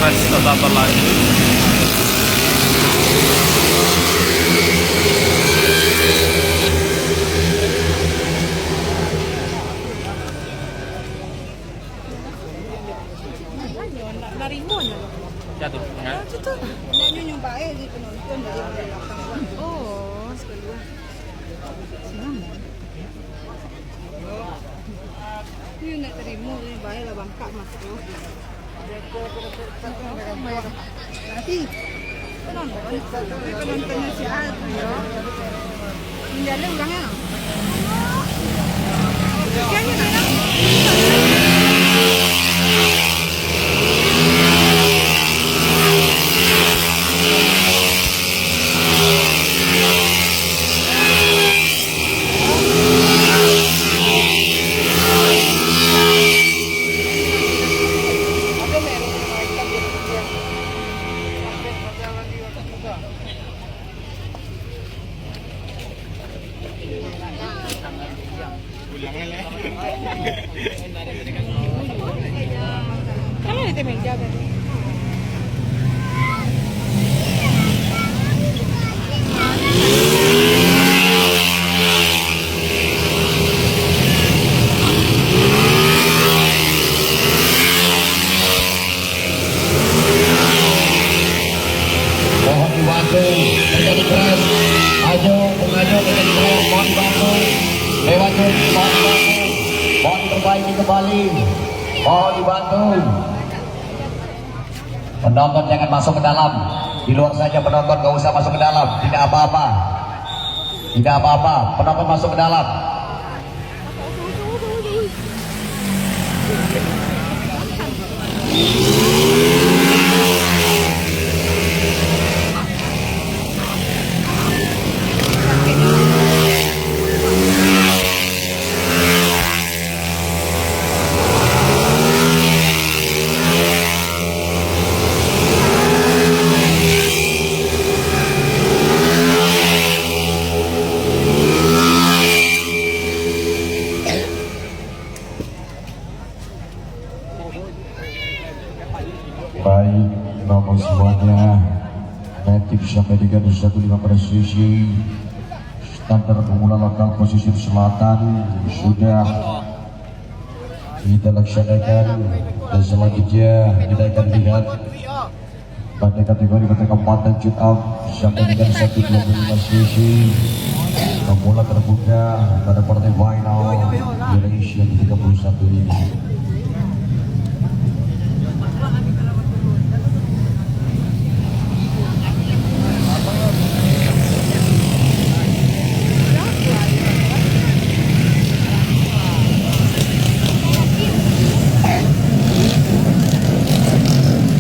Mas tetap berlanjut. Jatuh tengah. Yung bae di penonton dari belakang. Oh, sekali. Yun na terima yung bae lah bangka masuk. Nanti penontonnya si Adu ya. Menjalin ulangnya. Kayaknya dia. Kan ada di meja kan? Mohon dibantu menjadi keras, maju mengaju menjadi keras, mohon dibantu lewat mohon dibantu, mohon diperbaiki kembali, mohon dibantu. Penonton jangan masuk ke dalam, di luar saja penonton, gak usah masuk ke dalam, tidak apa-apa, tidak apa-apa, penonton masuk ke dalam. Baik, nomor semuanya native sampai dengan 15 presisi standar pemula lokal posisi selatan sudah kita laksanakan, dan selanjutnya kita akan lihat pada kategori kabupaten shoot out sampai dengan 125 sisi pemula terbuka pada partai final Indonesia 31 ini.